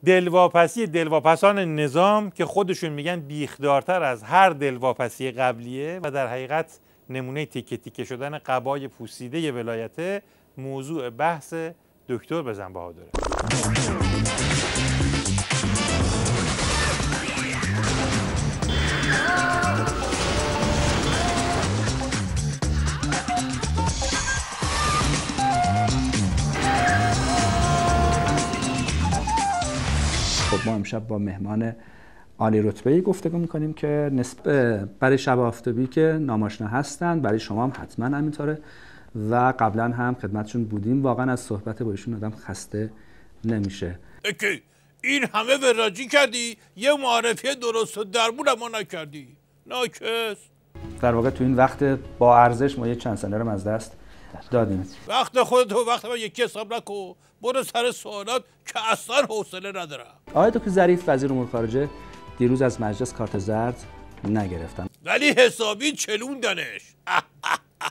دلواپسان نظام که خودشون میگن بیخدارتر از هر دلواپسی قبلیه و در حقیقت نمونه تیکه تیکه شدن قبای پوسیده ولایته، موضوع بحث دکتر بزن بهادره. خب ما امشب با مهمان عالی رتبه‌ای گفتگو می‌کنیم که برای شب آفتابی که ناماشنا هستن، برای شما هم حتما همینطوره و قبلا هم خدمتشون بودیم. واقعا از صحبت با ایشون آدم خسته نمیشه. اکی این همه وراجی کردی، یه معرفی درست و درمون ما نکردی. ناکس. در واقع تو این وقت با ارزش ما یه چند سنه رو از دست دادیم. وقت خودت و وقت من یکی حساب نکن. برو سر سوالات که اصلا حوصله ندارم. آقای دکتر ظریف وزیر امور خارجه دیروز از مجلس کارت زرد نگرفتن، ولی حسابی چلوندنش.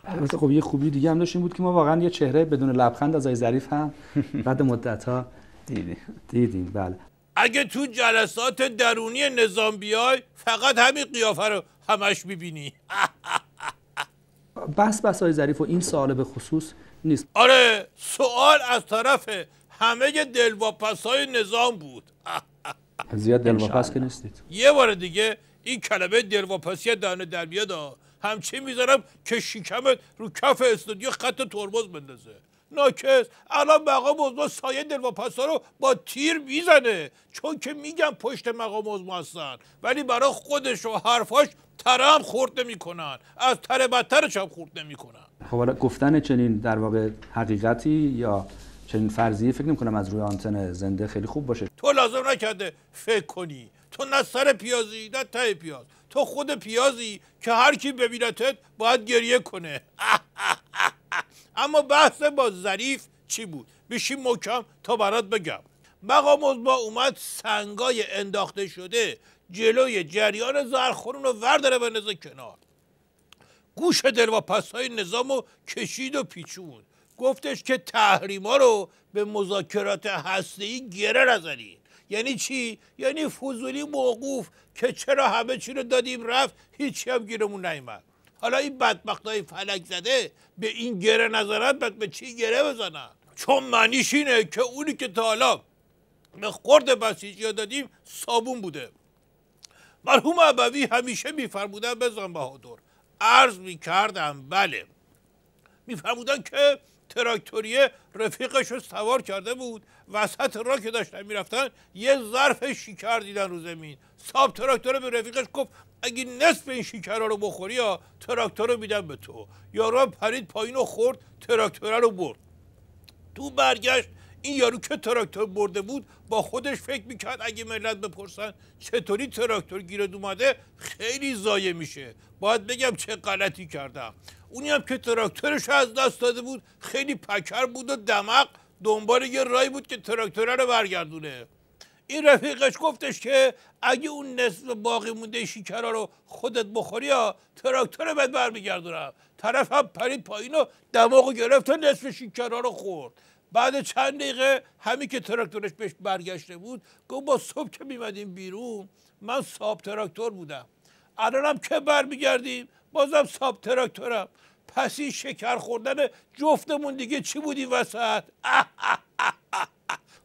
البته خب یه خوبی دیگه هم داشت، این بود که ما واقعا یه چهره بدون لبخند از آقای ظریف هم بعد مدت‌ها دیدیم. بله. اگه تو جلسات درونی نظام بیای فقط همین قیافه رو همش می‌بینی. بس آقای ظریف و این سوال به خصوص نیست. آره سوال از طرف همه دلواپسای نظام بود. زیاد دلواپس که نیستید. یه بار دیگه این کلمه دلواپسی دهنت در بیاد، همچین میذارم که شکمت رو کف استودیو خط ترمز بندازه. ناکس. الان مقام عظما سایه دلواپسا رو با تیر میزنه، چون که میگم پشت مقام عظما هستن، ولی برای خودش و حرفاش تره هم خورد نمیکنن، از تره بدترش هم خورد نمیکنن. خب حالا گفتن چنین در واقع حقیقتی یا چنین فرضیه فکر نمی‌کنم از روی آنتن زنده خیلی خوب باشه. تو لازم نکرده فکر کنی، تو نه سر پیازی نه ته پیاز، تو خود پیازی که هر کی ببینتت باید گریه کنه. اما بحث با ظریف چی بود؟ بشین محکم تا برات بگم. مقام عظما اومد سنگای انداخته شده جلوی جریان زهرخورون رو ورداره بندازه کنار. گوش دلواپس‌های نظامو کشید و پیچوند. گفتش که تحریما رو به مذاکرات هسته‌ای گره نزنید. یعنی چی؟ یعنی فضولی موقوف که چرا همه چی رو دادیم رفت، هیچی هم گیرمون نیومد. حالا این بدبختای فلک زده به این گره نزنن، بعد به چی گره بزنن؟ چون معنیش اینه که اونی که تا حالا به خورد بسیجی دادیم صابون بوده. مرحوم ابوی همیشه میفرمودن بزن بهادر، عرض میکردم بله، میفرمودن که تراکتوریه رفیقش رو سوار کرده بود، وسط راه که داشتن میرفتن یه ظرف شکر دیدن رو زمین. صاحب تراکتوره به رفیقش گفت اگه نصف این شکرها رو بخوری یا تراکتور رو میدم به تو. یارو پرید پایین و خورد، تراکتوره رو برد. تو برگشت این یارو که تراکتور برده بود با خودش فکر میکرد اگه ملت بپرسن چطوری تراکتور گیرد اومده خیلی ضایع میشه، باید بگم چه غلطی کردم. اونی هم که تراکتورش از دست داده بود خیلی پکر بود و دمق دنبال یه رای بود که تراکتوره رو برگردونه. این رفیقش گفتش که اگه اون نصف باقی مونده شکرها رو خودت بخوری یا تراکتور بهت برمیگردونم. طرف هم پرید پایین و دماغو گرفت و نصف شکرها رو خورد. بعد چند دقیقه همین که تراکتورش بهش برگشته بود گفت با صبح که میمدیم بیرون من صاحب تراکتور بودم، الانم که برمیگردیم بازم صاحب تراکتورم. پس این شکر خوردن جفتمون دیگه چی بودی وسط؟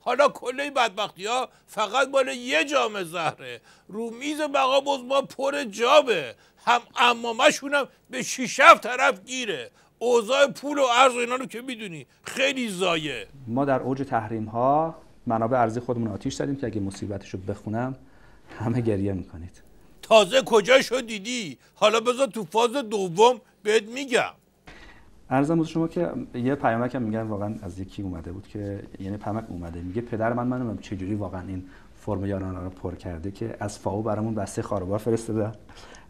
حالا کل این بدبختی ها فقط مال یه جام زهره، رو میز مقام عظما پر جامه، هم عمامشون هم به 6-7 طرف گیره. اوضاع پول و ارز و اینا رو که میدونی خیلی ضایع. ما در اوج تحریم ها منابع ارزی خودمون آتیش زدیم که اگه مصیبتشو بخونم همه گریه میکنید. تازه کجاشو دیدی؟ حالا بذار تو فاز دوم بهت میگم. عرضم بود شما که یه پیامک هم میگن واقعا از یکی اومده بود که یعنی پیامک اومده میگه پدر من نمیدونم چجوری واقعا این فرم یارانه رو پر کرده که از فاو برامون بسته خاروبار فرستادن،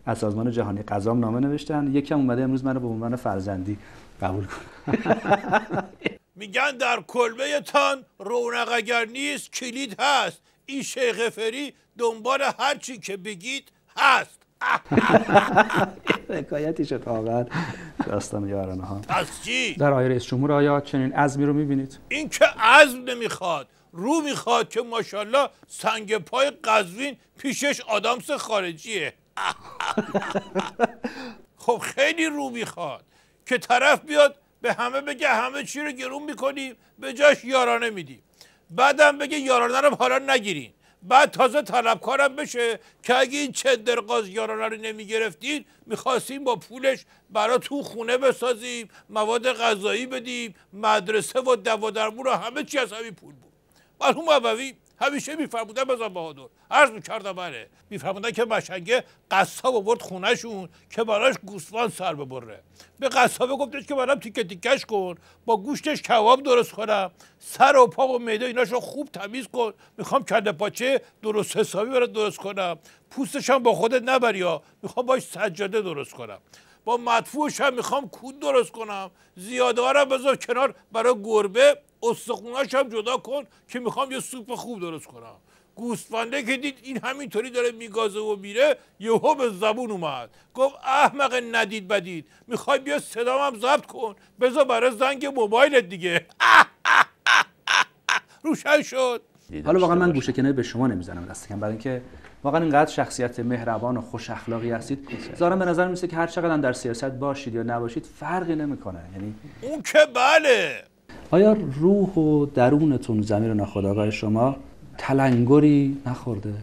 از سازمان جهانی غذا نامه نوشتن، یکی هم اومده امروز منو به عنوان فرزندی قبول کنه. میگن در کلبه تان رونق اگر نیست کلید هست. این شیخ فری دنبال هر چی که بگید هست. حکایتی شد واقعا داستان یارانه ها. پس چی؟ در آیه رئیس جمهور آیا چنین عزمی رو میبینید؟ این که عزم نمیخواد، رو میخواد که ماشاءالله سنگ پای قزوین پیشش آدامس خارجیه. خب خیلی رو میخواد که طرف بیاد به همه بگه همه چی رو گرون میکنیم به جاش یارانه میدیم، بعدم بگه یارانه رو حالا نگیرین، بعد تازه طلبکارم بشه که اگه این چندرغاز یارانه رو نمیگرفتین میخواستیم با پولش براتون خونه بسازیم، مواد غذایی بدیم، مدرسه و دوادرمون و همه چی از همین پول بود. مرحوم ابوی همیشه میفرمودن بزن بهادر، عرض میکردم بله، میفرمودن که مشنگه قصاب آورد خونهشون که براش گوسفند سر ببره، به قصابه گفتش که برام تیکه تیکش کن، با گوشتش کباب درست کنم، سر و پا و معده ایناشو خوب تمیز کن، میخوام کله پاچه درست حسابی برات درست کنم، پوستش هم با خودت نبری ها، میخوام باش سجاده درست کنم، با مدفوعش هم میخوام کود درست کنم، زیاده ها رو بذار کنار برای گربه، استخوناش هم جدا کن که میخوام یه سوپ خوب درست کنم. گوسفنده که دید این همینطوری داره میگازه و میره یهو به زبون اومد گفت احمق ندید بدید، میخوای بیا صدام هم ضبط کن بذار برای زنگ موبایلت دیگه. روشن شد. حالا واقعا من گوشه کناری به شما نمیزنم دست کم، برای اینکه واقعا اینقدر شخصیت مهربان و خوش اخلاقی هستید، ظاهرا به نظر میسه که هر چقدر در سیاست باشید یا نباشید فرقی نمیکنه. یعنی اون که بله. آیا روح و درونتون، ضمیر ناخودآگاه شما تلنگری نخورده؟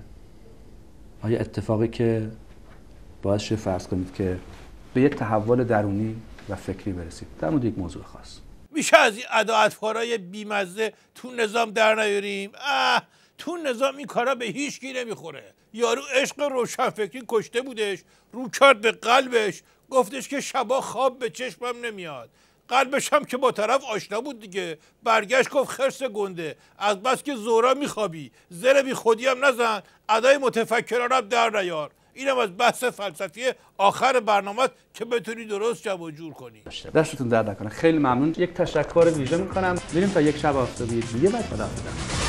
آیا اتفاقی که باعث شه فرض کنید که به یک تحول درونی و فکری برسید در مورد یک موضوع خاص؟ میشه از این اداعتفارای بیمزه تو نظام در نیاریم؟ تو نظام این کارا به هیچ کی نمیخوره. یارو عشق روشنفکری کشته بودش، رو کرد به قلبش، گفتش که شبا خواب به چشمم نمیاد. قلبش هم که با طرف آشنا بود دیگه، برگشت گفت خرس گنده، از بس که زورا میخوابی زر بی خودی هم نزن، ادای متفکران هم در نیار. اینم از بحث فلسفی آخر برنامه که بتونی درست جمع جور کنی. دستتون درد نکنه. خیلی ممنون. یک تشکر ویژه میکنم. میریم تا یک شب آفتابی دیگه بعد خداحافظ.